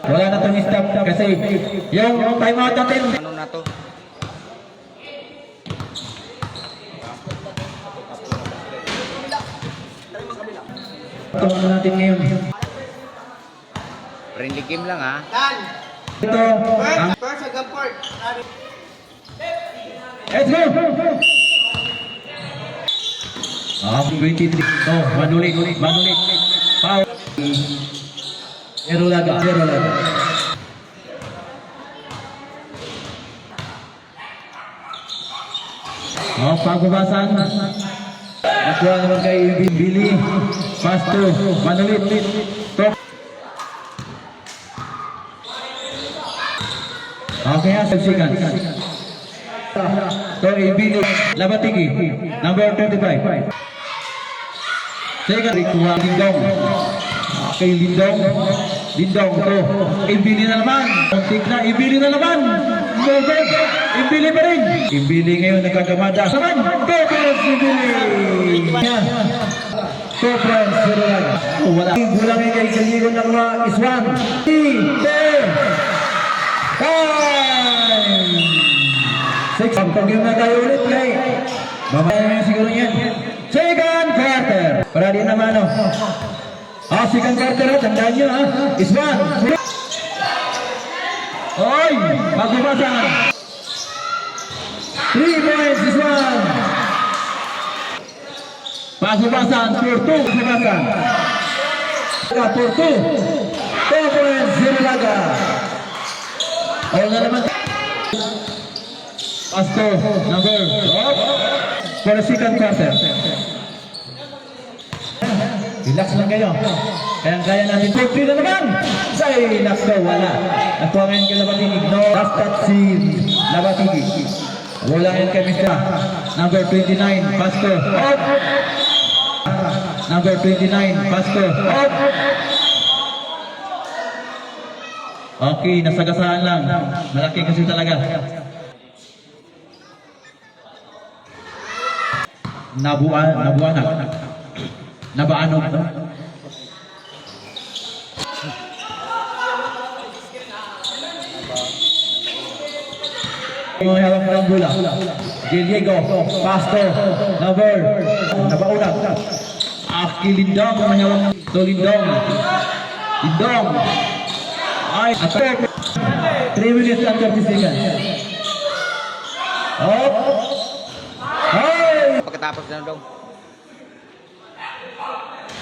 Wala na itong stop kasi yung time out natin. Ano na to? Ito ano natin ngayon. Friendly game lang ha. Ito ang... First hanggang fourth. Let's go! 23. Oh, manulit. Foul. Zero laga. Oh, pagbabasan. Nakuha naman kay Billy. Pass to. Manulit. Top. Okay, saksikan. So, Billy. Labatigi. Number 25. Second, kuha Lindong. Okay, Lindong to. Ibili na naman. Muntik na, Ibili na naman. Movement. Ibili pa rin. Ibili ngayon nagkagamada. Saman. Topras Ibili. Topras Ibili. Wala. Gulang yung kay Saligo ng mga Iswan. 3, 4, 5. 6. Pagpagyan na tayo ulit kay. Mamaya na siguro yan. Second quarter. Para din naman o. Second quarter o. Tandaan nyo ha. Iswan. Oy! Pagbabasan. 3 points. Iswan. Pagbabasan. For 2. Pagbabasan. For 2. 2 points. Zero laga. All na naman. Pasto. Number. For the second quarter. Relax lang kayo. Kaya natin. 4-3 na naman. Say, nakto, wala. Nakuha ngayon kay Labatigi. No, last touch si Labatigi. Wala ngayon kay Mr. Number 29, Pasto. Out. Number 29, Pasto. Out. Okay, nasagasaan lang. Malaki kasi talaga. Nabaanog. Mga hawak ng bola. Diego, Pastor, number, nabaunag. Lindong, mga hawak to Lindong. Ay, attack. 3 minutes and 30 seconds. Up. Ay! Pagkatapos na dong.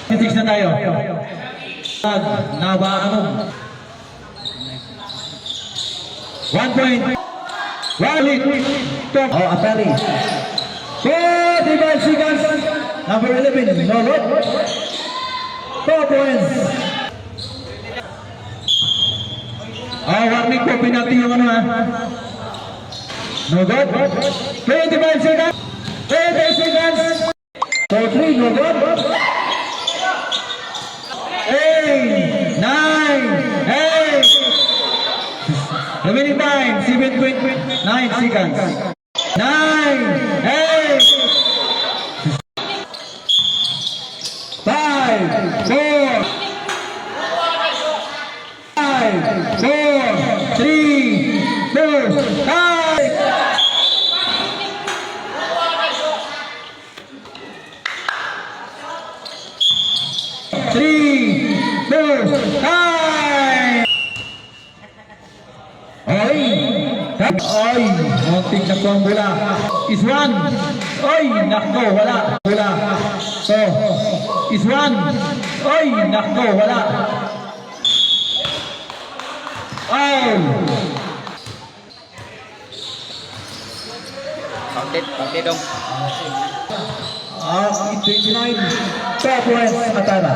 6 na tayo. Nabaano. 1 point. 1 lead. Oh, Apeli. 45 seconds. Number 11, Nolot. 4 points. Warning po, penalty yung ano ha. Nolot. 25 seconds. 20 seconds. 4-3, Nolot. 8, 9, 8. Remaining time, 7.9 seconds. 9, 8, 5, 4, 3, 2, 5. Ay, muntik na po ang bola. Iswan. Ay, nakto, wala. So, Iswan. Ay, nakto, wala. Ay. Counted dong. 29. 2 points, Atara.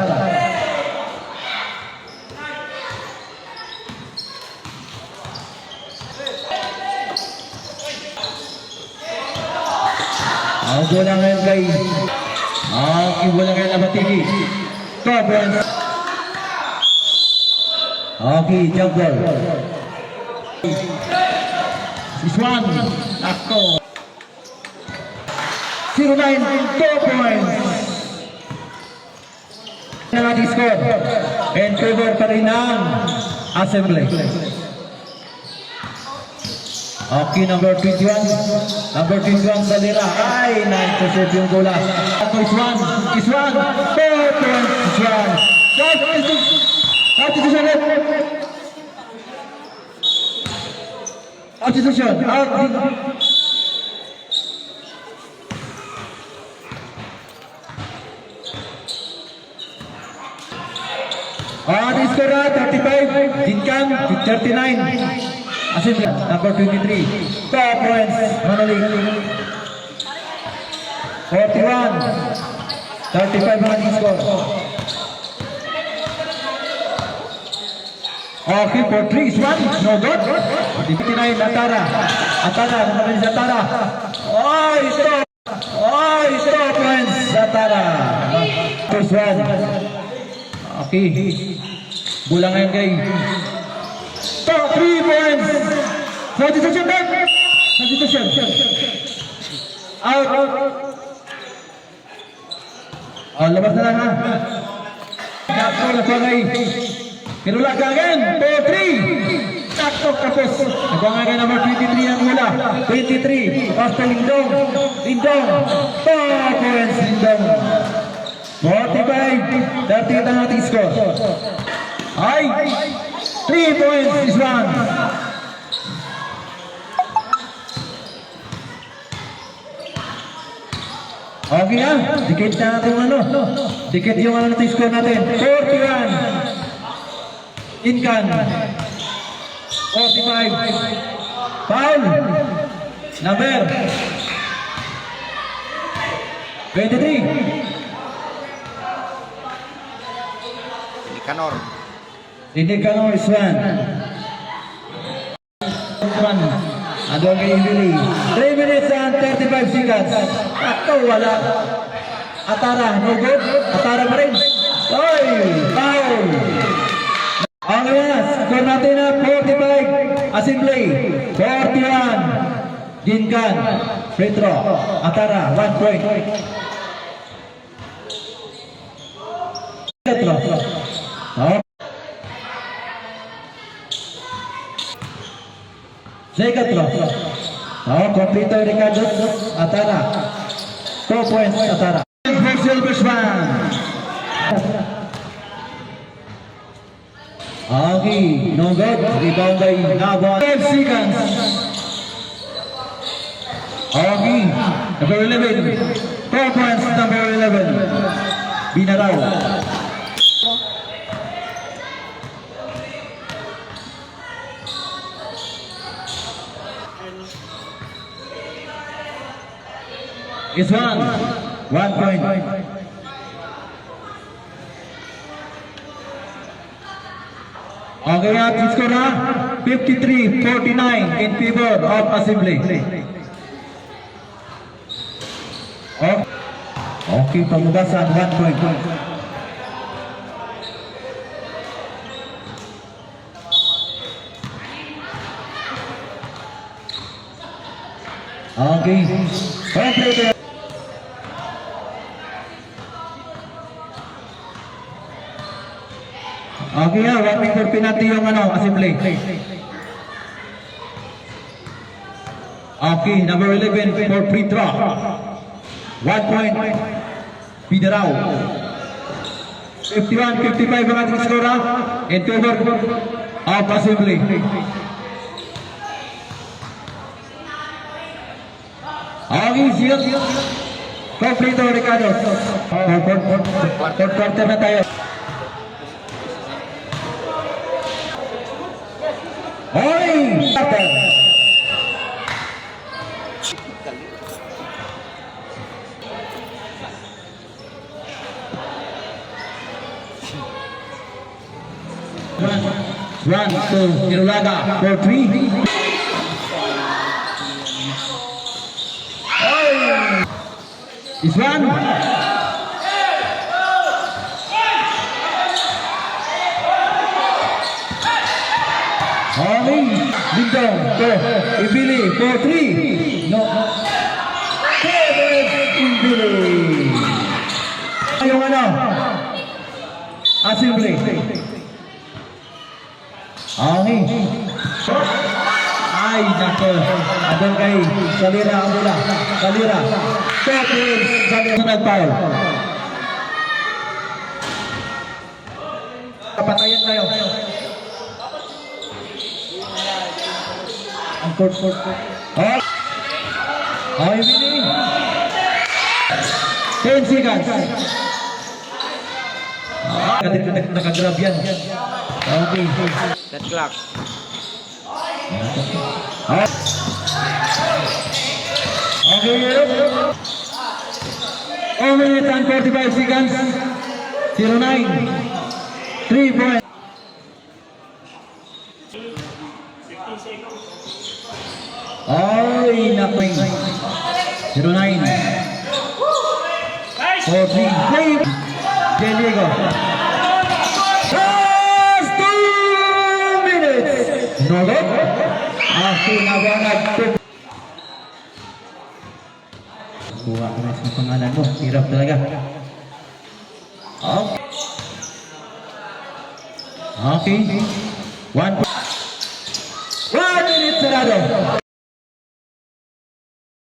Ang bola ngayon kay bola ngayon Labatigi. 2 points. Okay, jump ball. Iswan. Nakto. 0-9, 2 points. Na natin score. And favor pa rin ang Assembly. Okay, number 21. Number 21, Salira. Ay, na-intercept yung bola. Iswan. 4 points, Iswan. Substitution. Out. The score 35, Jinkan 39. Assembly number 23. 4 points, Manoli. 41. 35 Manoli score. Okay, for 3 is 1. No good. 59, Atara. Naman si Atara. Stop. Stop points, Atara. First one. Okay. Bola ngayon kay 3 points. Substitution back. Substitution. Out. Labas na lang ha. Takto na po ngay. Pinula ka again. 4-3. Takto tapos. Nagwang again number 23 ang mula. 23. Pastor Lindong. 4 points Lindong. 45. 38 ang ating score. Ay. 3 points is one. Okay na. Dikit na natin Dikit yung natin score natin. 41. Incan. 45. Foul. Number 23. Kanor. Kanor is one. Adol kay Ibili. 3 minutes and 35 seconds. Takto, wala. Atara, no good. Atara pa rin. Oy! Foul! Ang last, score natin na 45. Assembly. 41. Ginkan. Free throw. Atara, 1 point. Second throw. Completo Ricardo Atara. 2 points Atara. Silversman. Okay, no good. Rebound by Nava. 12 seconds. Okay, number 11. 4 points, number 11. Binaraw. It's 1 point. Okay, at score na 53-49 in favor of Assembly. Okay, pamugasan 1 point. Okay, complete. Okay na, 1 minute for penalty yung Assembly. Okay, number 11 for free throw. 1 point. Bidaraw. 51-55 ang ating score in favor of Assembly. Okay, siya. Complete Ricardo. Fourth quarter na tayo. Oi! One, two, Irulaga, 4-3. Is one. Lindong, Ibili, 4-3. No. Ibili. Yung Assembly. Okay. Ay, nako. Abang kay Salira ang bola. Salira. Totin. Salira nag-foul. Kapatayan tayo. Ang court. Oh. Okay, Vinny. 10 seconds. Nakagrab yan. Okay. Set clock. Okay, minute and 45 seconds. 09. 3 points. Ay, naku. 09. 4-3. Diego. Last 2 minutes. No good. Ako na ba nag- Kuha ko na sa pangalan mo. Hirap talaga. Okay. 1 minute sarado.